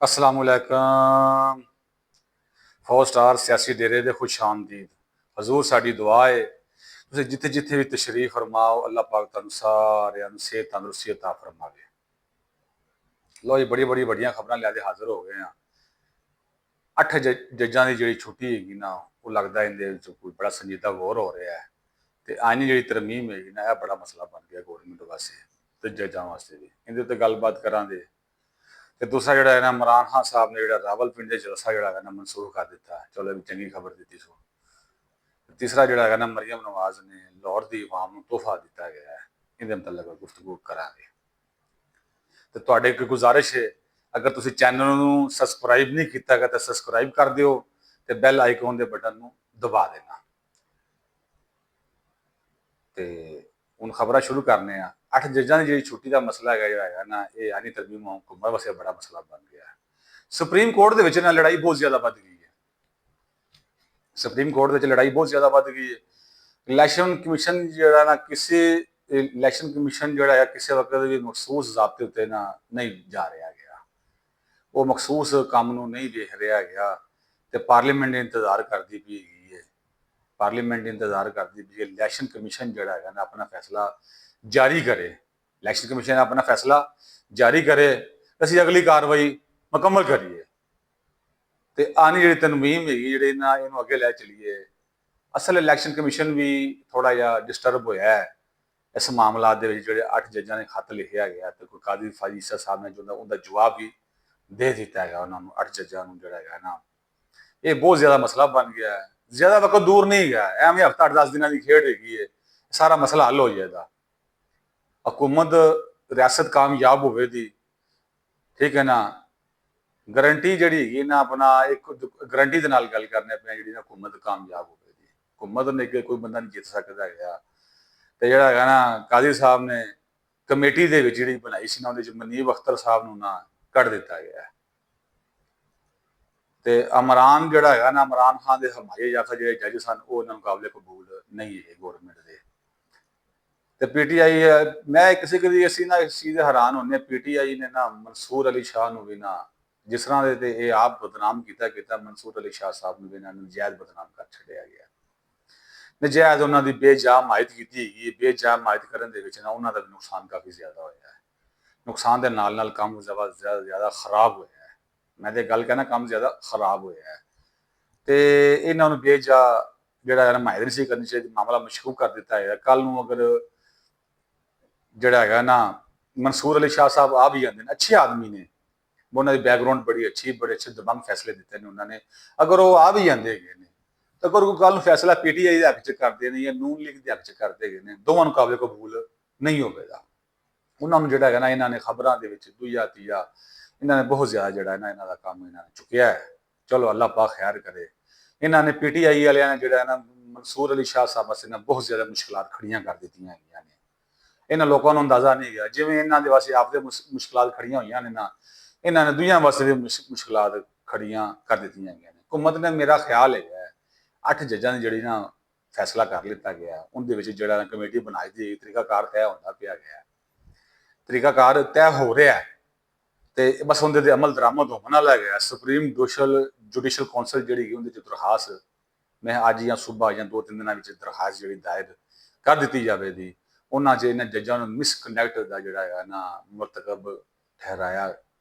अस्सलाम वालेकुम। फौज स्टार सियासी डेरे दे खुश आमदीद। हजूर साडी दुआ है तुसीं जिथे जिथे भी तशरीफ फरमाओ अल्लाह पाक तुहानूं सारिआं नूं सेहत तंदुरुस्ती अता फरमावे। लो जी बड़ी बड़ी वड्डियां खबरां लैके हाजिर हो गए हैं। 8 जज्जां दी जिहड़ी छुट्टी हैगी ना वो लगदा इहदे विच कोई बड़ा संजीदा गौर हो रहा है ते आइनी जिहड़ी तरमीम हैगी ना यह बड़ा मसला बन गया गौरमेंट वास्ते ते जज्जां वास्ते भी। इहदे उत्ते गल्लबात करांगे। ਤੇ ਦੂਸਰਾ ਜਿਹੜਾ ਹੈ ਨਾ ਇਮਰਾਨ ਖਾਨ ਸਾਹਿਬ ਨੇ ਜਿਹੜਾ ਰਾਵਲਪਿੰਡੀ ਦੇ ਜਲਸਾ ਜਿਹੜਾ ਹੈ ਨਾ ਮਨਸੂਖ ਕਰ ਦਿੱਤਾ। ਚਲੋ ਇਹ ਵੀ ਚੰਗੀ ਖਬਰ ਦਿੱਤੀ ਸੋ। ਤੀਸਰਾ ਜਿਹੜਾ ਹੈ ਨਾ ਮਰੀਮ ਨਵਾਜ਼ ਨੇ ਲਾਹੌਰ ਦੀ ਆਵਾਮ ਨੂੰ ਤੋਹਫਾ ਦਿੱਤਾ ਗਿਆ ਹੈ। ਇਹਦੇ ਮੁਤਲਕ ਗੁਫ਼ਤਗੂ ਕਰਾਂਗੇ ਤੇ ਤੁਹਾਡੇ ਇੱਕ ਗੁਜ਼ਾਰਿਸ਼ ਹੈ ਅਗਰ ਤੁਸੀਂ ਚੈਨਲ ਨੂੰ ਸਬਸਕ੍ਰਾਈਬ ਨਹੀਂ ਕੀਤਾ ਹੈਗਾ ਤਾਂ ਸਬਸਕ੍ਰਾਈਬ ਕਰ ਦਿਓ ਤੇ ਬੈਲ ਆਈਕਨ ਦੇ ਬਟਨ ਨੂੰ ਦਬਾ ਦੇਣਾ। ਤੇ ਹੁਣ ਖਬਰਾਂ ਸ਼ੁਰੂ ਕਰਨੇ ਆ। 8 ਜੱਜਾਂ ਦੀ ਜਿਹੜੀ ਛੁੱਟੀ ਦਾ ਮਸਲਾ ਹੈਗਾ ਜਿਹੜਾ ਹੈਗਾ ਨਾ ਇਹ ਆਨੀ ਤਰਮੀਮ ਹੁਕੂਮਤ ਵਾਸਤੇ ਬੜਾ ਮਸਲਾ ਬਣ ਗਿਆ ਹੈ। ਸੁਪਰੀਮ ਕੋਰਟ ਦੇ ਵਿੱਚ ਨਾ ਲੜਾਈ ਬਹੁਤ ਜ਼ਿਆਦਾ ਵੱਧ ਗਈ ਹੈ। ਸੁਪਰੀਮ ਕੋਰਟ ਦੇ ਵਿੱਚ ਲੜਾਈ ਬਹੁਤ ਜ਼ਿਆਦਾ ਵੱਧ ਗਈ ਹੈ। ਇਲੈਕਸ਼ਨ ਕਮਿਸ਼ਨ ਜਿਹੜਾ ਨਾ ਇਲੈਕਸ਼ਨ ਕਮਿਸ਼ਨ ਜਿਹੜਾ ਹੈ ਕਿਸੇ ਵਕਤ ਵੀ ਮਖਸੂਸ ਜ਼ਾਬਤੇ ਉੱਤੇ ਨਾ ਨਹੀਂ ਜਾ ਰਿਹਾ ਗਿਆ। ਉਹ ਮਖਸੂਸ ਕੰਮ ਨੂੰ ਨਹੀਂ ਵੇਖ ਰਿਹਾ ਗਿਆ ਤੇ ਪਾਰਲੀਮੈਂਟ ਇੰਤਜ਼ਾਰ ਕਰਦੀ ਪਈ ਹੈਗੀ ਹੈ। ਪਾਰਲੀਮੈਂਟ ਇੰਤਜ਼ਾਰ ਕਰਦੀ ਪਈ ਹੈ ਇਲੈਕਸ਼ਨ ਕਮਿਸ਼ਨ ਜਿਹੜਾ ਹੈਗਾ ਨਾ ਆਪਣਾ ਫੈਸਲਾ ਜਾਰੀ करे। इलैक्शन कमीशन अपना फैसला जारी करे ਅਸੀਂ ਅਗਲੀ ਕਾਰਵਾਈ ਮੁਕੰਮਲ ਕਰੀਏ ਤੇ ਆਨੀ ਜਿਹੜੀ ਤਨਮੀਮ ਹੈਗੀ ਜਿਹੜੇ ਨਾ ਇਹਨੂੰ ਅੱਗੇ ਲੈ ਚਲੀਏ। ਅਸਲ ਇਲੈਕਸ਼ਨ ਕਮਿਸ਼ਨ ਵੀ ਥੋੜਾ ਜਿਹਾ ਡਿਸਟਰਬ ਹੋਇਆ ਹੈ ਇਸ ਮਾਮਲਾਤ ਦੇ ਵਿੱਚ। ਜਿਹੜੇ 8 ਜੱਜਾਂ ਨੇ ਖੱਤ ਲਿਖਿਆ ਗਿਆ ਤੇ ਕੋਈ ਕਾਦੀ ਫਾਜ਼ੀਸਾ ਸਾਹਿਬ ਨੇ ਜੋ ਉਹਦਾ ਜਵਾਬ ਵੀ ਦੇ ਦਿੱਤਾ ਹੈਗਾ ਉਹਨਾਂ ਨੂੰ 8 ਜੱਜਾਂ ਨੂੰ ਜਿਹੜਾ ਹੈਗਾ ਨਾ। ਇਹ ਬਹੁਤ ਜ਼ਿਆਦਾ ਮਸਲਾ ਬਣ ਗਿਆ ਹੈ। ਜ਼ਿਆਦਾ ਵਕਤ ਦੂਰ ਨਹੀਂ ਹੈਗਾ ਐਵੇਂ ਹਫਤਾ 8-10 ਦਿਨਾਂ ਦੀ ਖੇਡ ਹੈਗੀ ਹੈ ਸਾਰਾ ਮਸਲਾ ਹੱਲ ਹੋ ਜਾਏਗਾ। हुकूमत रियासत कामयाब होवे दी ठीक है ना गारंटी जिहड़ी हैगी ना अपना एक गारंटी दे नाल गल करने पे जिहड़ी ना हुकूमत कामयाब होवे दी। हुकूमत ने कोई बंदा नहीं जित सकदा है ते जिहड़ा हैगा ना काजी साहब ने कमेटी दे विच जिहड़ी बनाई सी ना उहदे च मनीब अख्तर साहब नूं ना कढ दित्ता गया ते इमरान जिहड़ा हैगा ना इमरान खान दे हमाये याफ्ता जिहड़े जज सन ओह उहनां नूं काबिले कबूल नहीं है गौरमेंट दे। ਤੇ ਪੀਟੀਆਈ ਮੈਂ ਕਿਸੇ ਕਦੀ ਅਸੀਂ ਨਾ ਇਸ ਚੀਜ਼ ਦੇ ਹੈਰਾਨ ਹੁੰਦੇ। ਪੀਟੀਆਈ ਨੇ ਨਾ ਮਨਸੂਰ ਅਲੀ ਸ਼ਾਹ ਨੂੰ ਵੀ ਨਾ ਜਿਸ ਤਰ੍ਹਾਂ ਦੇ ਤੇ ਇਹ ਆਪ ਬਦਨਾਮ ਕੀਤਾ ਮਨਸੂਰ ਅਲੀ ਸ਼ਾਹ ਸਾਹਿਬ ਨੂੰ ਵੀ ਇਹਨਾਂ ਨੂੰ ਨਜਾਇਜ਼ ਬਦਨਾਮ ਕਰ ਛੱਡਿਆ ਗਿਆ। ਨਜਾਇਜ਼ ਉਹਨਾਂ ਦੀ ਬੇਜਾ ਹਮਾਇਤ ਕੀਤੀ ਹੈਗੀ। ਬੇਜਾ ਹਮਾਇਤ ਕਰਨ ਦੇ ਵਿੱਚ ਨਾ ਉਹਨਾਂ ਦਾ ਨੁਕਸਾਨ ਕਾਫੀ ਜ਼ਿਆਦਾ ਹੋਇਆ ਹੈ। ਨੁਕਸਾਨ ਦੇ ਨਾਲ ਨਾਲ ਕੰਮ ਜ਼ਿਆਦਾ ਖਰਾਬ ਹੋਇਆ ਹੈ। ਮੈਂ ਤੇ ਗੱਲ ਕਹਿਣਾ ਕੰਮ ਜ਼ਿਆਦਾ ਖਰਾਬ ਹੋਇਆ ਹੈ ਤੇ ਇਹਨਾਂ ਨੂੰ ਬੇਜਾ ਜਿਹੜਾ ਹੈ ਹਮਾਇਤ ਨਹੀਂ ਸੀ ਕਰਨੀ ਚਾਹੀਦੀ। ਮਾਮਲਾ ਮਸ਼ਕੂਕ ਕਰ ਦਿੱਤਾ ਹੈ। ਕੱਲ ਨੂੰ ਅਗਰ ਜਿਹੜਾ ਹੈਗਾ ਨਾ ਮਨਸੂਰ ਅਲੀ ਸ਼ਾਹ ਸਾਹਿਬ ਆ ਵੀ ਜਾਂਦੇ ਨੇ ਅੱਛੇ ਆਦਮੀ ਨੇ ਉਹਨਾਂ ਦੀ ਬੈਕਗ੍ਰਾਉਂਡ ਬੜੀ ਅੱਛੀ ਬੜੇ ਅੱਛੇ ਦਬੰਗ ਫੈਸਲੇ ਦਿੱਤੇ ਨੇ ਉਹਨਾਂ ਨੇ। ਅਗਰ ਉਹ ਆ ਵੀ ਜਾਂਦੇ ਹੈਗੇ ਨੇ ਤਾਂ ਅਗਰ ਉਹ ਕੱਲ ਨੂੰ ਫੈਸਲਾ ਪੀਟੀਆਈ ਦੇ ਹੱਕ 'ਚ ਕਰਦੇ ਨੇ ਜਾਂ ਨੂਨ ਲੀਗ ਦੇ ਹੱਕ 'ਚ ਕਰਦੇ ਹੈਗੇ ਨੇ ਦੋਵਾਂ ਨੂੰ ਕਾਬਲੇ ਕਬੂਲ ਨਹੀਂ ਹੋਵੇਗਾ। ਉਹਨਾਂ ਨੂੰ ਜਿਹੜਾ ਹੈਗਾ ਨਾ ਇਹਨਾਂ ਨੇ ਖਬਰਾਂ ਦੇ ਵਿੱਚ ਦੂਜਾ ਤੀਆ ਇਹਨਾਂ ਨੇ ਬਹੁਤ ਜ਼ਿਆਦਾ ਜਿਹੜਾ ਨਾ ਇਹਨਾਂ ਦਾ ਕੰਮ ਇਹਨਾਂ ਨੇ ਚੁੱਕਿਆ ਹੈ। ਚਲੋ ਅੱਲਾਹ ਪਾਕ ਖੈਰ ਕਰੇ। ਇਹਨਾਂ ਨੇ ਪੀਟੀਆਈ ਵਾਲਿਆਂ ਨੇ ਜਿਹੜਾ ਨਾ ਮਨਸੂਰ ਅਲੀ ਸ਼ਾਹ ਸਾਹਿਬ ਵਾਸਤੇ ਨਾ ਬਹੁਤ ਜ਼ਿਆਦਾ ਮੁਸ਼ਕਲਾਂ ਖੜੀਆਂ ਕਰ ਦਿੱਤੀਆਂ ਹੈਗੀਆਂ ਨੇ। ਇਹਨਾਂ ਲੋਕਾਂ ਨੂੰ ਅੰਦਾਜ਼ਾ ਨਹੀਂ ਗਿਆ ਜਿਵੇਂ ਇਹਨਾਂ ਦੇ ਵਾਸਤੇ ਆਪਦੇ ਮੁਸ਼ਕਲਾਂ ਖੜੀਆਂ ਹੋਈਆਂ ਨੇ ਨਾ ਇਹਨਾਂ ਨੇ ਦੁਨੀਆ ਵਾਸਤੇ ਵੀ ਮੁਸ਼ਕਲਾਂ ਖੜੀਆਂ ਕਰ ਦਿੱਤੀਆਂ ਹੈਗੀਆਂ ਨੇ। ਹੁਕੂਮਤ ਨੇ ਮੇਰਾ ਖਿਆਲ ਹੈਗਾ 8 ਜੱਜਾਂ ਦੀ ਜਿਹੜੀ ਨਾ ਫੈਸਲਾ ਕਰ ਲਿੱਤਾ ਗਿਆ ਉਹਦੇ ਵਿੱਚ ਜਿਹੜਾ ਕਮੇਟੀ ਬਣਾਈ ਦੀ ਤਰੀਕਾਕਾਰ ਤੈਅ ਹੁੰਦਾ ਪਿਆ ਗਿਆ। ਤਰੀਕਾਕਾਰ ਤੈਅ ਹੋ ਰਿਹਾ ਤੇ ਬਸ ਉਹਦੇ ਤੇ ਅਮਲ ਦਰਾਮਦ ਹੋਣ ਵਾਲਾ ਗਿਆ। ਸੁਪਰੀਮ ਜੁਡੀਸ਼ੀਅਲ ਕੌਂਸਲ ਜਿਹੜੀ ਉਹਦੇ ਚ ਦਰਖਾਸਤ ਮੈਂ ਅੱਜ ਜਾਂ ਸਵੇਰ ਜਾਂ 2-3 ਦਿਨਾਂ ਵਿੱਚ ਦਰਖਾਸਤ ਜਿਹੜੀ ਦਾਇਰ ਕਰ ਦਿੱਤੀ ਜਾਵੇ ਦੀ ਉਹਨਾਂ 'ਚ ਇਹਨਾਂ ਜੱਜਾਂ ਨੂੰ ਮਿਸਕੰਡਕਟ ਦਾ ਜਿਹੜਾ ਹੈ ਨਾ ਮੁਰਤਕਬ ਠਹਿਰਾਇਆ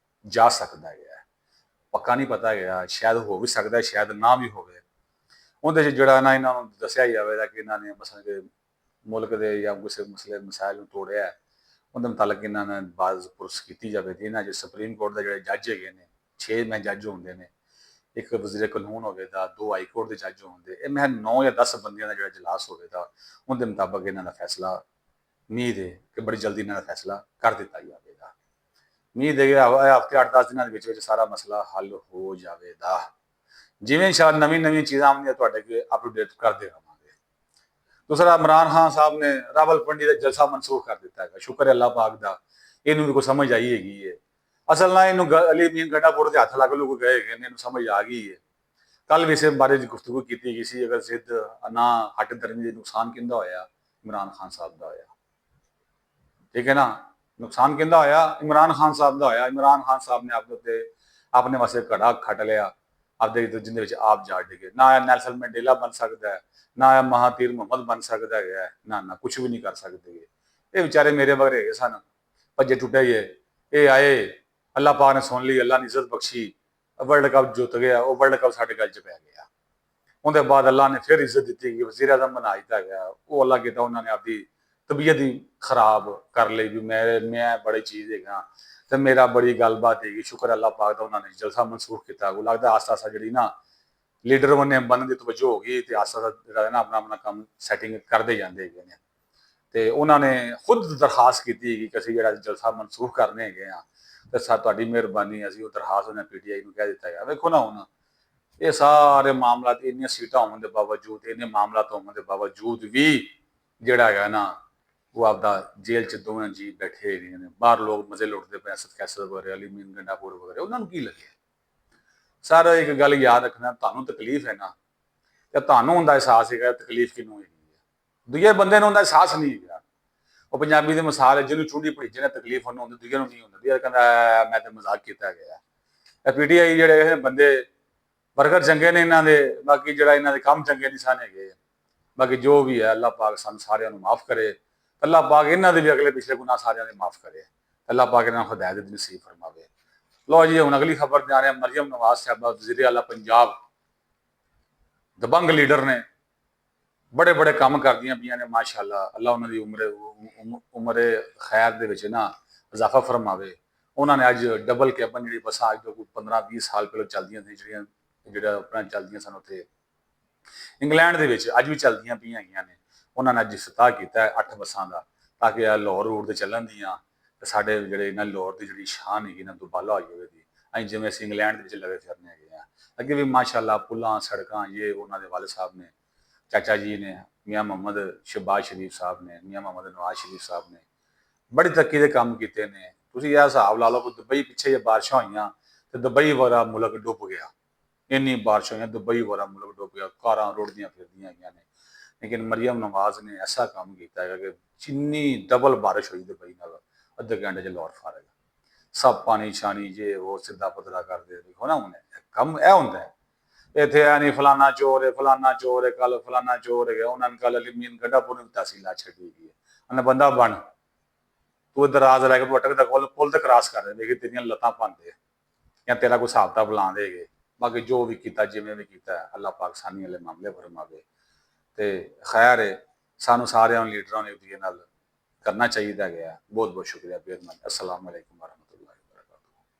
ਜਾ ਸਕਦਾ ਹੈ। ਪੱਕਾ ਨਹੀਂ ਪਤਾ ਗਿਆ ਸ਼ਾਇਦ ਹੋ ਵੀ ਸਕਦਾ ਸ਼ਾਇਦ ਨਾ ਵੀ ਹੋਵੇ। ਉਹਦੇ 'ਚ ਜਿਹੜਾ ਨਾ ਇਹਨਾਂ ਨੂੰ ਦੱਸਿਆ ਜਾਵੇਗਾ ਕਿ ਇਹਨਾਂ ਨੇ ਮਸਲ ਕਿ ਮੁਲਕ ਦੇ ਜਾਂ ਕਿਸੇ ਮਸਾਇਲ ਨੂੰ ਤੋੜਿਆ ਉਹਦੇ ਮੁਤਾਲਕ ਇਹਨਾਂ ਨੇ ਬਾਜ਼ ਪੁਰਸ ਕੀਤੀ ਜਾਵੇ ਤੇ ਇਹਨਾਂ 'ਚ ਸੁਪਰੀਮ ਕੋਰਟ ਦੇ ਜਿਹੜੇ ਜੱਜ ਹੈਗੇ ਨੇ 6 ਮੈਂ ਜੱਜ ਹੁੰਦੇ ਨੇ ਇੱਕ ਵਜ਼ੀਰ ਕਾਨੂੰਨ ਹੋਵੇਗਾ 2 ਹਾਈ ਕੋਰਟ ਦੇ ਜੱਜ ਹੁੰਦੇ ਇਹ ਮੈਂ 9 ਜਾਂ 10 ਬੰਦਿਆਂ ਦਾ ਜਿਹੜਾ ਇਜਲਾਸ ਹੋਵੇਗਾ ਉਹਦੇ ਮੁਤਾਬਕ ਇਹਨਾਂ ਦਾ ਫੈਸਲਾ ਉਮੀਦ ਹੈ ਕਿ ਬੜੀ ਜਲਦੀ ਇਹਨਾਂ ਦਾ ਫੈਸਲਾ ਕਰ ਦਿੱਤਾ ਜਾਵੇਗਾ। ਉਮੀਦ ਹੈ ਕਿ ਹਫ਼ਤੇ 8-10 ਦਿਨਾਂ ਦੇ ਵਿੱਚ ਸਾਰਾ ਮਸਲਾ ਹੱਲ ਹੋ ਜਾਵੇਗਾ। ਜਿਵੇਂ ਇਨਸ਼ਾਅੱਲਾ ਨਵੀਂ ਚੀਜ਼ਾਂ ਆਉਂਦੀਆਂ ਤੁਹਾਡੇ ਅੱਗੇ ਅਪਡੇਟ ਕਰਦੇ ਰਹਾਂਗੇ। ਦੂਸਰਾ ਇਮਰਾਨ ਖਾਨ ਸਾਹਿਬ ਨੇ ਰਾਵਲਪਿੰਡੀ ਦਾ ਜਲਸਾ ਮਨਸੂਖ ਕਰ ਦਿੱਤਾ ਹੈਗਾ। ਸ਼ੁਕਰ ਹੈ ਅੱਲਾਹ ਪਾਕ ਦਾ ਇਹਨੂੰ ਵੀ ਕੋਈ ਸਮਝ ਆਈ ਹੈਗੀ ਹੈ। ਅਸਲ ਨਾਲ ਇਹਨੂੰ ਅਲੀ ਮੀਨ ਗੰਡਾਪੁਰ ਦੇ ਹੱਥ ਲੱਗ ਲੋਕ ਗਏ ਹੈਗੇ ਨੇ ਇਹਨੂੰ ਸਮਝ ਆ ਗਈ ਹੈ। ਕੱਲ ਵੀ ਇਸੇ ਬਾਰੇ ਦੀ ਗੁਫ਼ਤਗੂ ਕੀਤੀ ਗਈ ਸੀ ਅਗਰ ਜ਼ਿੱਦ ਨਾ ਹੱਟ ਦਰਮੀ ਦੇ ਨੁਕਸਾਨ ਕਿੰਦਾ ਹੋਇਆ ਇਮਰਾਨ ਖਾਨ ਸਾਹਿਬ ਦਾ ਹੋਇਆ ठीक है ना। नुकसान किंदा होया इमरान खान साहब का होया। इमरान खान साहब ने अपने उत्ते ਆਪਣੇ ਵਾਸਤੇ ਘੜਾ ਖੱਟ ਲਿਆ, ਆਪਦੇ ਜਿੰਦੇ ਵਿੱਚ ਆਪ ਜਾ ਡਿਗੇ। ਨਾ ਨੈਲਸਨ ਮੰਡੇਲਾ ਬਣ ਸਕਦਾ ਹੈ, ਨਾ ਮਹਾਤੀਰ ਮੁਹੰਮਦ ਬਣ ਸਕਦਾ ਹੈ, ਨਾ ਕੁਝ ਵੀ ਨਹੀਂ ਕਰ ਸਕਦੇ। ਇਹ ਵਿਚਾਰੇ ਮੇਰੇ ਵਰਗੇ ਹੈਗੇ ਸਨ, ਭੱਜੇ ਟੁੱਟੇ ਜੇ। ਇਹ ਆਏ, ਅੱਲਾਹ ਪਾਕ ਨੇ ਸੁਣ ਲਈ, ਅੱਲਾਹ ਨੇ ਇੱਜ਼ਤ ਬਖਸ਼ੀ, ਵਰਲਡ ਕੱਪ ਜਿੱਤ ਗਿਆ। ਉਹ ਵਰਲਡ ਕੱਪ ਸਾਡੇ ਗੱਲ 'ਚ ਪੈ ਗਿਆ। ਉਹਦੇ ਬਾਅਦ ਅੱਲਾਹ ਨੇ ਫਿਰ ਇੱਜ਼ਤ ਦਿੱਤੀ, ਵਜ਼ੀਰ ਆਜ਼ਮ ਬਣਾ ਦਿੱਤਾ ਗਿਆ। ਉਹ ਅੱਲਾਹ ਕੀਤਾ ਉਹਨਾਂ ਨੇ ਆਪਦੀ ਤਬੀਅਤ ਹੀ ਖਰਾਬ ਕਰ ਲਈ ਵੀ ਮੈਂ ਬੜੀ ਚੀਜ਼ ਹੈਗਾ ਤੇ ਮੇਰਾ ਬੜੀ ਗੱਲਬਾਤ ਹੈਗੀ। ਸ਼ੁਕਰ ਅੱਲਾਹ ਪਾਕ ਦਾ, ਉਹਨਾਂ ਨੇ ਜਲਸਾ ਮਨਸੂਖ ਕੀਤਾ। ਉਹ ਲੱਗਦਾ ਆਸਤਾ ਆਸਤਾ ਜਿਹੜੀ ਨਾ ਲੀਡਰ ਬਣਨ ਦੀ ਤਵੱਜੋ ਹੋ ਗਈ ਤੇ ਆਸਤਾ ਆਸਤਾ ਜਿਹੜਾ ਨਾ ਆਪਣਾ ਕੰਮ ਸੈਟਿੰਗ ਕਰਦੇ ਜਾਂਦੇ ਹੈਗੇ ਨੇ। ਤੇ ਉਹਨਾਂ ਨੇ ਖੁਦ ਦਰਖਾਸਤ ਕੀਤੀ ਕਿ ਅਸੀਂ ਜਿਹੜਾ ਜਲਸਾ ਮਨਸੂਖ ਕਰਨੇ ਹੈਗੇ ਆ ਤੇ ਤੁਹਾਡੀ ਮਿਹਰਬਾਨੀ, ਅਸੀਂ ਉਹ ਦਰਖਾਸਤ ਉਹਨੇ ਪੀਟੀਆਈ ਨੂੰ ਕਹਿ ਦਿੱਤਾ ਗਿਆ। ਵੇਖੋ ਨਾ ਹੁਣ ਇਹ ਸਾਰੇ ਮਾਮਲਾਤ, ਇੰਨੀਆਂ ਸੀਟਾਂ ਹੋਣ ਦੇ ਬਾਵਜੂਦ, ਇੰਨੇ ਮਾਮਲਾਤ ਹੋਣ ਦੇ ਬਾਵਜੂਦ ਵੀ ਜਿਹੜਾ ਹੈਗਾ ਨਾ ਉਹ ਆਪਦਾ ਜੇਲ੍ਹ 'ਚ ਦੋਵੇਂ ਜੀ ਬੈਠੇ ਹੈਗੇ ਨੇ। ਬਾਹਰ ਲੋਕ ਮਜ਼ੇ ਲੁੱਟਦੇ ਪਏ, ਸਤਕੈਸਰ ਵਗੈਰਾ, ਅਲੀ ਮੀਨ ਗੰਡਾਪੁਰ ਵਗੈਰਾ, ਉਹਨਾਂ ਨੂੰ ਕੀ ਲੱਗਿਆ? ਸਾਰਾ ਇੱਕ ਗੱਲ ਯਾਦ ਰੱਖਣਾ, ਤੁਹਾਨੂੰ ਤਕਲੀਫ ਹੈ ਨਾ, ਤੇ ਤੁਹਾਨੂੰ ਹੁੰਦਾ ਅਹਿਸਾਸ ਹੈਗਾ ਤਕਲੀਫ ਕਿਹਨੂੰ ਹੈਗੀ ਹੈ, ਦੂਜੇ ਬੰਦੇ ਨੂੰ ਹੁੰਦਾ ਅਹਿਸਾਸ ਨਹੀਂ ਹੈਗਾ। ਉਹ ਪੰਜਾਬੀ ਦੀ ਮਿਸਾਲ ਹੈ, ਜਿਹਨੂੰ ਚੂੰਡੀ ਭੜੀਜੇ ਨੇ ਤਕਲੀਫ ਉਹਨੂੰ ਹੁੰਦੀ, ਦੂਜੇ ਨੂੰ ਨਹੀਂ ਹੁੰਦੀ। ਦੂਜਾ ਕਹਿੰਦਾ ਮੈਂ ਤੇ ਮਜ਼ਾਕ ਕੀਤਾ ਗਿਆ। ਇਹ ਪੀਟੀਆਈ ਜਿਹੜੇ ਬੰਦੇ ਵਰਕਰ ਚੰਗੇ ਨੇ ਇਹਨਾਂ ਦੇ, ਬਾਕੀ ਜਿਹੜਾ ਇਹਨਾਂ ਦੇ ਕੰਮ ਚੰਗੇ ਨਹੀਂ ਸਨ ਹੈਗੇ। ਬਾਕੀ ਜੋ ਵੀ ਹੈ ਅੱਲਾਹ ਪਾਕ ਸਾਨੂੰ ਸਾਰਿਆਂ ਨੂੰ ਮਾਫ ਕਰੇ। ਅੱਲਾਹ ਪਾਕ ਇਹਨਾਂ ਦੇ ਵੀ ਅਗਲੇ ਪਿਛਲੇ ਗੁਨਾਹ ਸਾਰਿਆਂ ਦੇ ਮਾਫ ਕਰੇ। ਅੱਲਾਹ ਪਾਕ ਇਹਨਾਂ ਨੂੰ ਹਦਾਇਤ ਦੀ ਨਸੀਬ ਫਰਮਾਵੇ। ਲਓ ਜੀ, ਹੁਣ ਅਗਲੀ ਖਬਰ ਜਾ ਰਹੇ ਹਾਂ। ਮਰੀਮ ਨਵਾਜ਼ ਸਾਹਿਬਾ ਵਜ਼ੀਰ ਆਲਾ ਪੰਜਾਬ, ਦਬੰਗ ਲੀਡਰ ਨੇ, ਬੜੇ ਬੜੇ ਕੰਮ ਕਰਦੀਆਂ ਪਈਆਂ ਨੇ ਮਾਸ਼ਾਅੱਲਾ। ਅੱਲਾਹ ਉਹਨਾਂ ਦੀ ਉਮਰ ਖੈਰ ਦੇ ਵਿੱਚ ਨਾ ਇਜ਼ਾਫਾ ਫਰਮਾਵੇ। ਉਹਨਾਂ ਨੇ ਅੱਜ ਡਬਲ ਕੈਬਨ ਜਿਹੜੀ ਬੱਸਾਂ ਅੱਜ ਤੋਂ 15-20 ਸਾਲ ਪਹਿਲਾਂ ਚੱਲਦੀਆਂ ਸੀ, ਜਿਹੜਾ ਆਪਣਾ ਚੱਲਦੀਆਂ ਸਨ ਉੱਥੇ ਇੰਗਲੈਂਡ ਦੇ ਵਿੱਚ, ਅੱਜ ਵੀ ਚੱਲਦੀਆਂ ਪਈਆਂ ਹੈਗੀਆਂ ਨੇ। ਉਹਨਾਂ ਨੇ ਅੱਜ ਇਫਤਤਾਹ ਕੀਤਾ 8 ਬੱਸਾਂ ਦਾ, ਤਾਂ ਕਿ ਇਹ ਲਾਹੌਰ ਰੋਡ ਤੇ ਚੱਲਣ ਦੀਆਂ ਤੇ ਸਾਡੇ ਜਿਹੜੇ ਇਹਨਾਂ ਲਾਹੌਰ ਦੀ ਜਿਹੜੀ ਸ਼ਾਨ ਹੈਗੀ ਨਾ ਦੁਬਾਲਾ ਹੋਈ ਹੋਵੇ ਦੀ। ਅਸੀਂ ਜਿਵੇਂ ਅਸੀਂ ਇੰਗਲੈਂਡ ਦੇ ਵਿੱਚ ਲੱਗੇ ਫਿਰਨੇ ਹੈਗੇ ਆ। ਅੱਗੇ ਵੀ ਮਾਸ਼ਾਅੱਲਾ ਪੁਲਾਂ ਸੜਕਾਂ ਇਹ ਉਹਨਾਂ ਦੇ ਵਾਲਿਦ ਸਾਹਿਬ ਨੇ, ਚਾਚਾ ਜੀ ਨੇ, ਮੀਆਂ ਮੁਹੰਮਦ ਸ਼ਹਬਾਜ਼ ਸ਼ਰੀਫ ਸਾਹਿਬ ਨੇ, ਮੀਆਂ ਮੁਹੰਮਦ ਨਵਾਜ਼ ਸ਼ਰੀਫ ਸਾਹਿਬ ਨੇ ਬੜੀ ਤਰੱਕੀ ਦੇ ਕੰਮ ਕੀਤੇ ਨੇ। ਤੁਸੀਂ ਇਹ ਹਿਸਾਬ ਲਾ ਲਓ ਕਿ ਦੁਬਈ ਪਿੱਛੇ ਜੇ ਬਾਰਿਸ਼ਾਂ ਹੋਈਆਂ ਤੇ ਦੁਬਈ ਵਾਲਾ ਮੁਲਕ ਡੁੱਬ ਗਿਆ। ਇੰਨੀ ਬਾਰਿਸ਼ ਹੋਈਆਂ, ਦੁਬਈ ਵਾਲਾ ਮੁਲਕ ਡੁੱਬ ਗਿਆ, ਕਾਰਾਂ ਰੁੜਦੀਆਂ ਫਿਰਦੀਆਂ ਹੈਗੀਆਂ ਨੇ। ਲੇਕਿਨ ਮਰੀਮ ਨਵਾਜ਼ ਨੇ ਐਸਾ ਕੰਮ ਕੀਤਾ ਹੈਗਾ ਕਿ ਜਿੰਨੀ ਡਬਲ ਬਾਰਿਸ਼ ਹੋਈ ਦੁਬਈ ਨਾਲ, ਅੱਧੇ ਘੰਟੇ 'ਚ ਲਾਹੌਰ ਫਾਰਗ। ਸਭ ਪਾਣੀ ਛਾਣੀ ਜੇ ਉਹ ਸਿੱਧਾ ਪਤਲਾ ਕਰਦੇ। ਦੇਖੋ ਨਾ, ਹੁਣ ਕੰਮ ਇਹ ਹੁੰਦਾ ਹੈ। ਇੱਥੇ ਐ ਨਹੀਂ ਫਲਾਨਾ ਚੋਰ ਹੈ, ਫਲਾਨਾ ਚੋਰ ਹੈ, ਕੱਲ ਫਲਾਨਾ ਚੋਰ ਹੈਗਾ। ਉਹਨਾਂ ਨੇ ਕੱਲ ਅਲੀ ਮੀਨ ਗੰਡਾਪੁਰ ਨੂੰ ਤਹਿਸੀਲ ਛੱਡੀ ਗਈ ਹੈ। ਉਹਨੇ ਬੰਦਾ ਬਣ, ਤੂੰ ਇੱਧਰ ਰਾਜ ਲੈ ਕੇ ਤੂੰ ਅਟਕ ਦਾ ਪੁੱਲ ਤੇ ਕ੍ਰਾਸ ਕਰ ਰਹੇ ਵੇਖੇ ਤੇਰੀਆਂ ਲੱਤਾਂ ਪਾਉਂਦੇ ਜਾਂ ਤੇਰਾ ਕੋਈ ਹਿਸਾਬ ਤਾਂ ਬੁਲਾ ਦੇਗੇ। ਬਾਕੀ ਜੋ ਵੀ ਕੀਤਾ, ਜਿਵੇਂ ਵੀ ਕੀਤਾ, ਅੱਲਾਹ ਪਾਕ ਸਾਨੀ ਵਾਲੇ ਮਾਮਲੇ ਫਰਮਾਵੇ। ਤੇ ਖੈਰ ਹੈ, ਸਾਨੂੰ ਸਾਰਿਆਂ ਲੀਡਰਾਂ ਨੇ ਉਹਦੇ ਨਾਲ ਕਰਨਾ ਚਾਹੀਦਾ ਗਿਆ। ਬਹੁਤ ਬਹੁਤ ਸ਼ੁਕਰੀਆ, ਬੇਰਮਨ। ਅਸਲਾਮ ਅਲੈਕੁਮ।